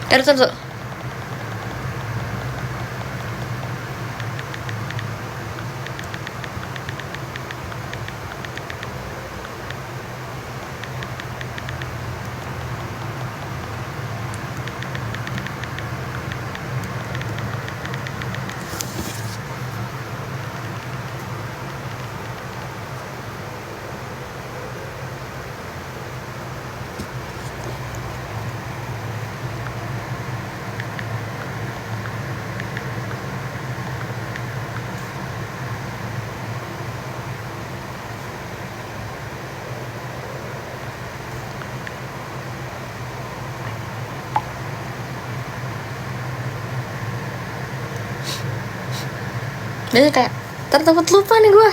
Taruh. Biasanya kayak takut lupa nih gue.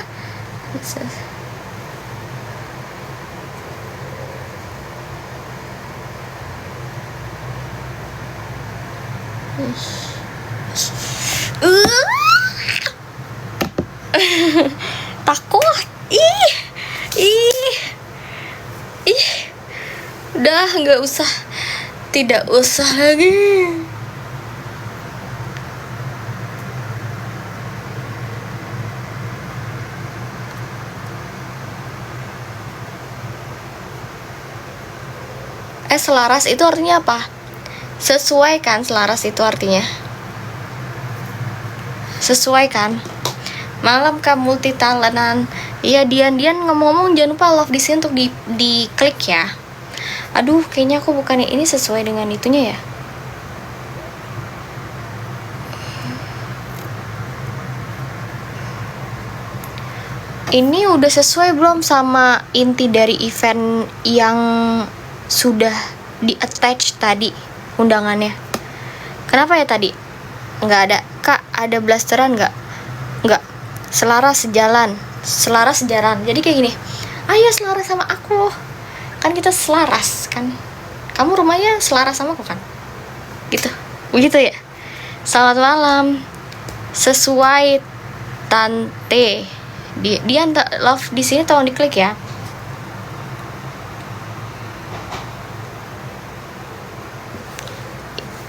Takut. Ih. Udah nggak usah. Tidak usah lagi. Selaras itu artinya apa? Sesuai kan, selaras itu artinya sesuai kan. Malam kamu multi talentan. Iya, Dian ngomong-ngomong jangan lupa love di sini untuk di klik ya. Aduh, kayaknya aku bukannya ini sesuai dengan itunya ya. Ini udah sesuai belum sama inti dari event yang sudah di attach tadi undangannya? Kenapa ya tadi nggak ada? Kak, ada blasteran nggak? Nggak. Selaras sejalan. Jadi kayak gini, ayo selaras sama aku, kan kita selaras kan. Kamu rumahnya selaras sama aku kan, gitu, begitu ya. Selamat malam. Sesuai tante. Dia love di sini tolong diklik ya.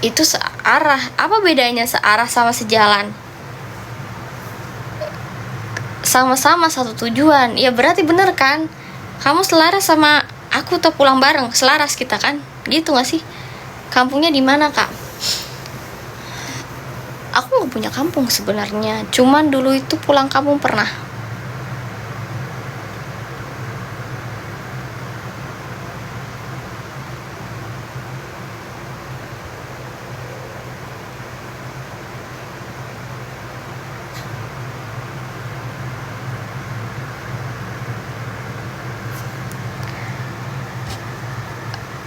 Itu searah. Apa bedanya searah sama sejalan? Sama-sama satu tujuan. Ya berarti bener kan? Kamu selaras sama aku tuh pulang bareng. Selaras kita kan? Gitu gak sih? Kampungnya di mana, Kak? Aku gak punya kampung sebenarnya. Cuman dulu itu pulang kampung pernah.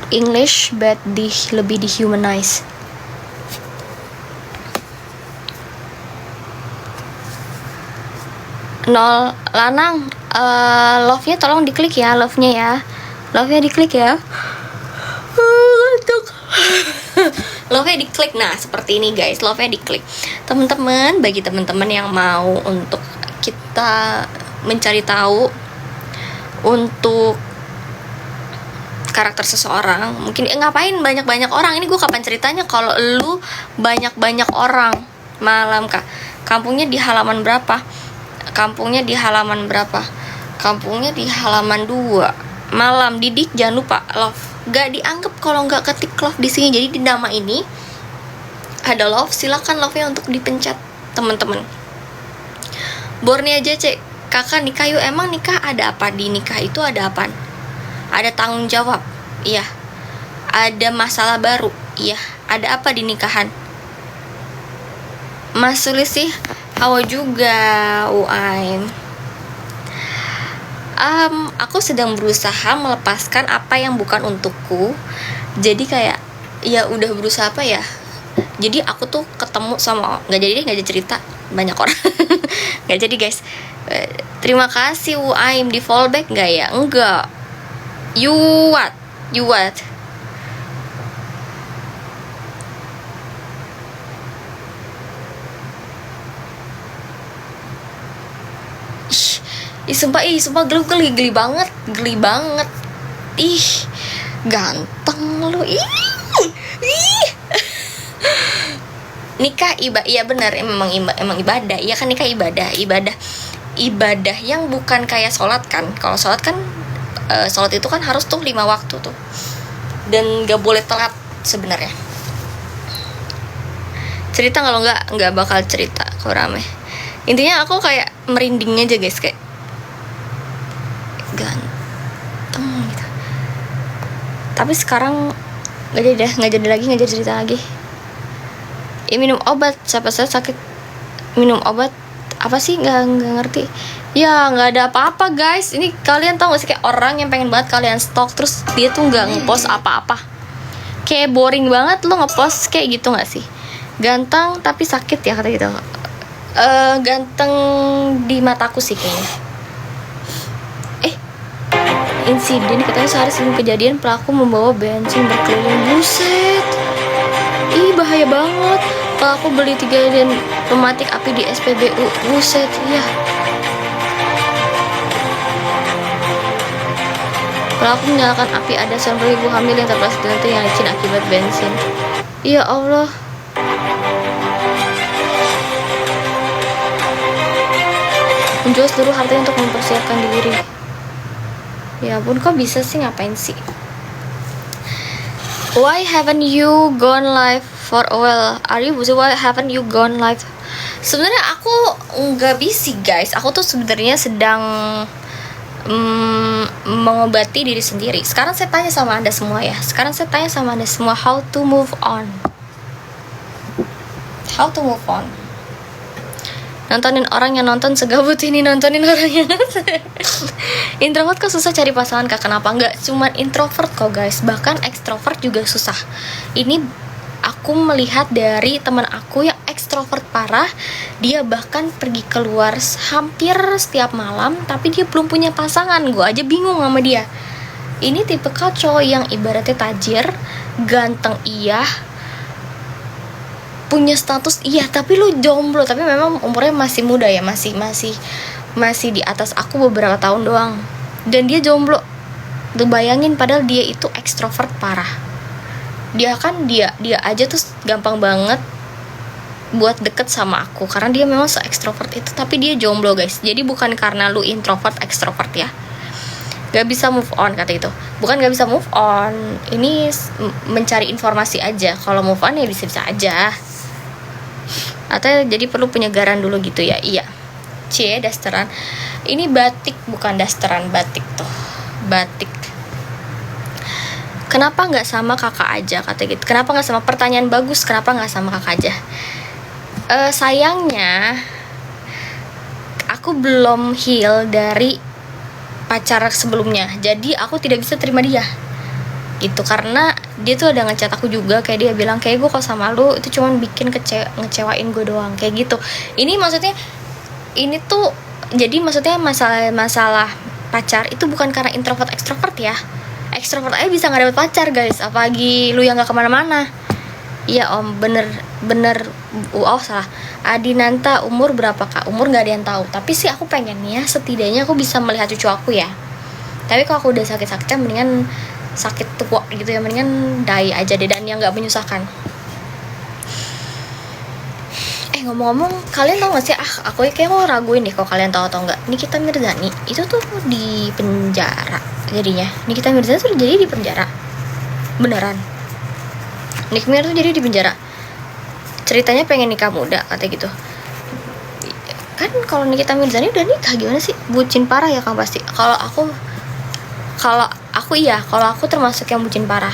English but lebih dehumanize. Nol lanang, love-nya tolong diklik ya, love-nya ya. Love-nya diklik ya. Love-nya diklik. Nah, seperti ini guys, love-nya diklik. Teman-teman, bagi teman-teman yang mau untuk kita mencari tahu untuk karakter seseorang, mungkin ngapain banyak-banyak orang, ini gue kapan ceritanya kalau lu banyak-banyak orang. Malam, Kak, kampungnya di halaman berapa? Kampungnya di halaman 2. Malam, Didik jangan lupa love. Gak dianggap kalau nggak ketik love di sini. Jadi di nama ini ada love, silakan love-nya untuk dipencet teman-teman. Bornya aja cek, kakak nikah yuk. Emang nikah ada apa? Di nikah itu ada apa? Ada tanggung jawab, iya. Ada masalah baru, iya. Ada apa di nikahan? Mas Sulisih, hawa juga, UAM. Aku sedang berusaha melepaskan apa yang bukan untukku. Jadi kayak, ya udah berusaha apa ya? Jadi aku tuh ketemu sama, nggak jadi cerita banyak orang. Nggak jadi guys. Terima kasih UAM, di fallback nggak ya? Enggak. You what? Sumpah geli banget. Ih, ganteng lu. Ih. nikah iya benar, emang ibadah. Iya kan, nikah ibadah yang bukan kayak sholat kan. Kalau sholat kan sholat itu kan harus tuh 5 waktu tuh, dan gak boleh telat sebenarnya. Cerita kalau nggak bakal cerita kalau rame. Intinya aku kayak merindingnya aja guys, kayak ganteng gitu. Tapi sekarang nggak jadi lagi cerita lagi. Ya minum obat, siapa saya sakit minum obat apa sih, nggak ngerti. Ya nggak ada apa-apa guys. Ini kalian tahu gak sih, kayak orang yang pengen banget kalian stalk terus dia tuh nggak ngepost apa-apa. Kayak boring banget lo ngepost kayak gitu nggak sih? Ganteng tapi sakit ya kata gitu. Ganteng di mataku sih kayaknya. Insiden katanya sehari sebelum kejadian pelaku membawa bensin berkeliling. Buset, ih bahaya banget. Pelaku beli 3 dan pematik api di SPBU. Buset, ya. Pelaku menyalakan api ada seorang ibu hamil yang terpleset yang licin akibat bensin. Ya Allah. Menjual seluruh hartanya untuk mempersiapkan diri. Ya ampun, kok bisa sih, ngapain sih? Why haven't you gone live for a while? Are you busy? Why haven't you gone live? Sebenarnya aku nggak busy guys. Aku tuh sebenarnya sedang mengobati diri sendiri. Sekarang saya tanya sama anda semua ya. How to move on? How to move on? Nontonin orang yang nonton segabut ini, nontonin orang yang nonton. Introvert kok susah cari pasangan kak? Kenapa? Nggak cuma introvert kok guys, bahkan ekstrovert juga susah. Ini aku melihat dari teman aku yang ekstrovert parah. Dia bahkan pergi keluar hampir setiap malam, tapi dia belum punya pasangan. Gue aja bingung sama dia. Ini tipe cowok yang ibaratnya tajir, ganteng iya, punya status iya, tapi lu jomblo. Tapi memang umurnya masih muda ya, masih di atas aku beberapa tahun doang, dan dia jomblo. Tuh bayangin, padahal dia itu ekstrovert parah. Dia aja tuh gampang banget buat deket sama aku karena dia memang se-ekstrovert itu, tapi dia jomblo guys. Jadi bukan karena lu introvert ekstrovert ya, gak bisa move on kata itu. Bukan gak bisa move on, ini mencari informasi aja. Kalau move on ya bisa-bisa aja, atau jadi perlu penyegaran dulu gitu ya. Iya, dasteran. Ini batik bukan dasteran, batik tuh, batik. Kenapa nggak sama kakak aja kata gitu? Kenapa nggak sama? Pertanyaan bagus. Kenapa nggak sama kakak aja? Sayangnya aku belum heal dari pacar sebelumnya, jadi aku tidak bisa terima dia gitu. Karena dia tuh ada ngechat aku juga, kayak dia bilang kayak gue kalau sama lu itu cuman bikin ngecewain gue doang kayak gitu. Ini maksudnya, ini tuh jadi maksudnya masalah pacar itu bukan karena introvert ekstrovert ya. Ekstrovert aja bisa nggak dapet pacar guys, apalagi lu yang nggak kemana-mana. Iya om, bener salah. Adinanta umur berapa kak? Umur nggak ada yang tahu, tapi sih aku pengennya setidaknya aku bisa melihat cucu aku ya. Tapi kalau aku udah sakit-sakitnya mendingan sakit tua gitu ya, mendingan die aja deh, dan yang nggak menyusahkan. Ngomong-ngomong, kalian tau gak sih, aku kayak mau raguin deh kalau kalian tahu atau enggak, Nikita Mirzani itu tuh di penjara jadinya. Nikita Mirzani tuh jadi di penjara beneran. Nick Mir tuh jadi di penjara, ceritanya pengen nikah muda kata gitu kan. Kalau Nikita Mirzani udah nikah gimana sih? Bucin parah ya kan pasti. Kalau aku termasuk yang bucin parah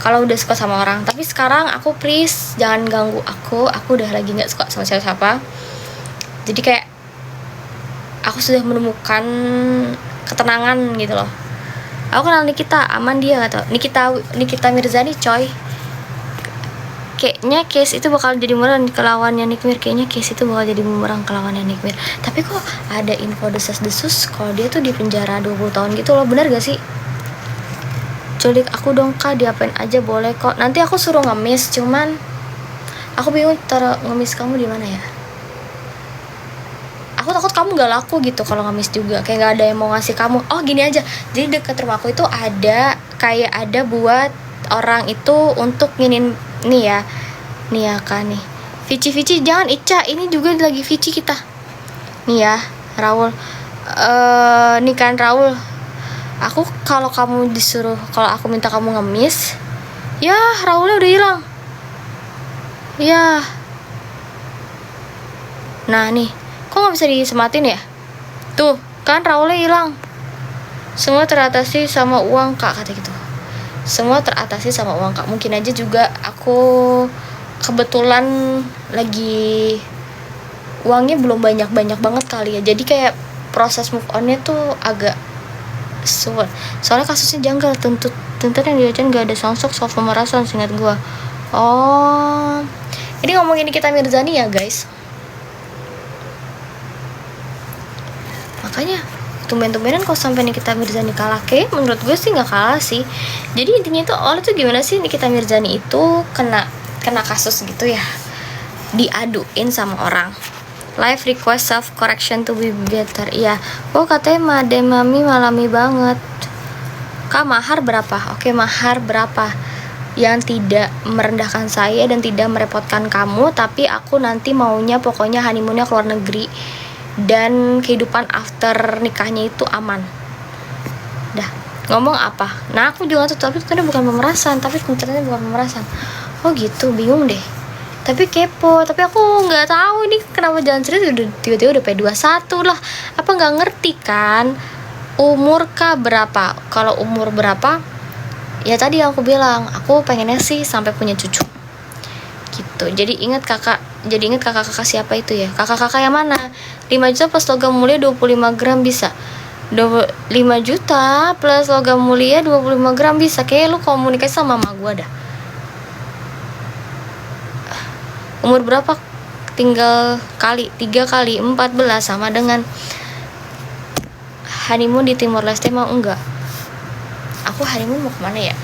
kalau udah suka sama orang. Tapi sekarang aku please jangan ganggu aku udah lagi nggak suka sama siapa. Jadi kayak aku sudah menemukan ketenangan gitu loh. Aku kenal Nikita, aman dia nggak tau. Nikita Mirzani coy, kayaknya case itu bakal jadi bumerang ke lawannya Nick Mir. Tapi kok ada info desas-desus kalau dia tuh di penjara 20 tahun gitu loh, bener gak sih? Culik aku dong kak, diapain aja boleh kok. Nanti aku suruh ngemis, cuman aku bingung taruh ngemis kamu di mana ya. Aku takut kamu gak laku gitu kalau ngemis juga, kayak gak ada yang mau ngasih kamu. Oh gini aja, jadi deket rumahku itu ada buat orang itu untuk nginin nih ya kak nih, Vici jangan Ica, ini juga lagi Vici kita. Nih ya, Raul. Nih kan Raul. Aku kalau aku minta kamu ngemis, ya Raulnya udah hilang. Ya. Nah nih, kok nggak bisa disematin ya? Tuh, kan Raulnya hilang. Semua teratasi sama uang kak, kata gitu. Semua teratasi sama uang kak. Mungkin aja juga aku kebetulan lagi uangnya belum banyak banget kali ya. Jadi kayak proses move onnya tuh agak sulit. Soalnya kasusnya janggal. Tuntut yang diajarin gak ada sosok soal pemerasan, seingat gue. Oh, ini ngomongin Nikita Mirzani ya guys. Makanya tumben-tumbenan kok sampai Nikita Mirzani kalah. Kayak menurut gue sih nggak kalah sih. Jadi intinya itu awalnya tuh gimana sih, Nikita Mirzani itu kena kasus gitu ya, diaduin sama orang. Live request self correction to be better. Iya. Oh katanya mami malami banget. Kak, mahar berapa? Oke, mahar berapa yang tidak merendahkan saya dan tidak merepotkan kamu, tapi aku nanti maunya pokoknya honeymoonnya ke luar negeri dan kehidupan after nikahnya itu aman. Dah, ngomong apa? Nah aku juga tuh, tapi ternyata bukan pemerasan. Oh gitu, bingung deh. Tapi kepo, tapi aku nggak tahu ini kenapa jalan cerita tiba-tiba udah P21 lah. Apa nggak ngerti kan? Umur kah berapa? Kalau umur berapa? Ya tadi aku bilang, aku pengennya sih sampai punya cucu. Gitu. Jadi ingat kakak siapa itu ya? Kakak yang mana? 5 juta plus logam mulia 25 gram bisa. 5 juta plus logam mulia 25 gram bisa. Kayak lu komunikasi sama mama gua dah. Umur berapa? Tinggal kali 3 kali 14 sama dengan honeymoon di Timor Leste. Mau enggak? Aku honeymoon mau kemana ya?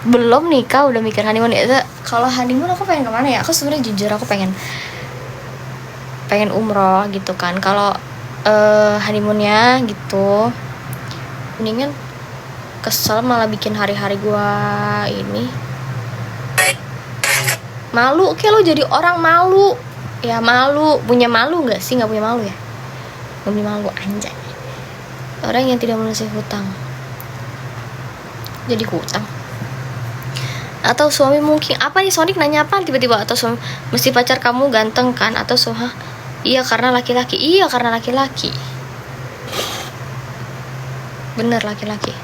Belum nikah udah mikir honeymoon ya. Kalau honeymoon aku pengen kemana ya? Aku sebenarnya jujur aku pengen umroh gitu kan. Kalau honeymoonnya gitu, mendingan kesel malah bikin hari-hari gua ini malu. Kayak lo jadi orang malu ya, punya malu nggak sih? Nggak punya malu ya? Nggak punya malu, anjay. Orang yang tidak melunasi hutang jadi hutang. Atau suami mungkin apa nih, Sonic nanya apa tiba-tiba? Atau suami mesti pacar kamu ganteng kan? Atau iya karena laki-laki. Iya karena laki-laki. Bener laki-laki.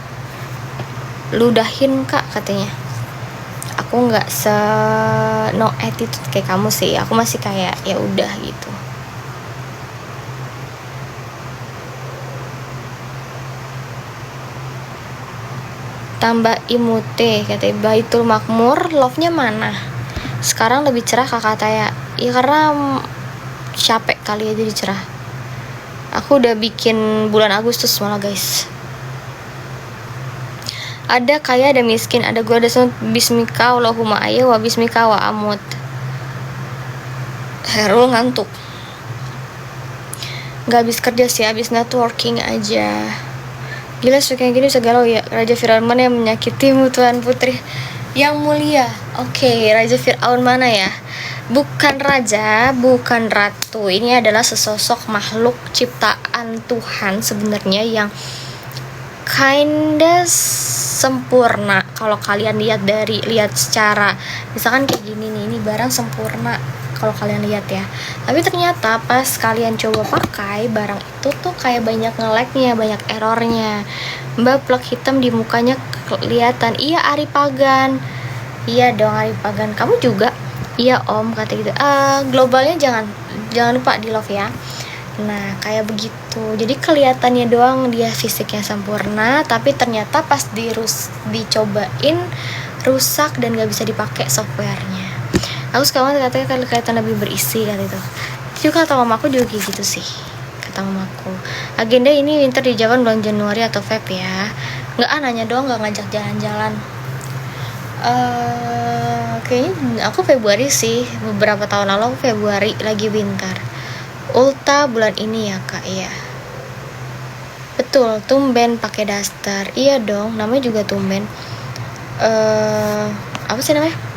Ludahin kak katanya. Aku nggak no attitude kayak kamu sih. Aku masih kayak ya udah gitu. Tambah imute katanya. Baitul Makmur love-nya mana? Sekarang lebih cerah kakak Taya. Ya karena capek kali ya jadi cerah. Aku udah bikin bulan Agustus malah guys. Ada kaya ada miskin, ada gua ada bismika Allahumma ayya wa bismika wa amut. Herul ngantuk. Gak habis kerja sih, habis networking aja. Gila suka kayak gini bisa galau ya. Raja Fir'aun yang menyakitimu Tuhan Putri yang mulia. Oke, Raja Fir'aun mana ya? Bukan raja, bukan ratu. Ini adalah sesosok makhluk ciptaan Tuhan sebenarnya yang kinda sempurna. Kalau kalian lihat secara misalkan kayak gini nih, ini barang sempurna kalau kalian lihat ya. Tapi ternyata pas kalian coba pakai barang itu tuh kayak banyak nge-lag-nya, banyak errornya. Mbak plug hitam di mukanya kelihatan. Iya Ari Pagan. Iya dong Ari Pagan. Kamu juga? Iya Om kata gitu. Globalnya jangan lupa di love ya. Nah kayak begitu. Jadi kelihatannya doang dia fisiknya sempurna, tapi ternyata pas dicobain rusak dan gak bisa dipakai softwarenya. Aku sekarang katanya kelihatan lebih berisi kata itu. Juga kata mamaku juga kayak gitu sih. Kata mamaku. Agenda ini winter di Jawa bulan Januari atau Feb ya. Nggak nanya doang, nggak ngajak jalan-jalan. Kayaknya aku Februari sih. Beberapa tahun lalu aku Februari lagi winter. Ulta bulan ini ya kak ya. Betul, tumben pakai daster. Iya dong, namanya juga tumben. Apa sih namanya?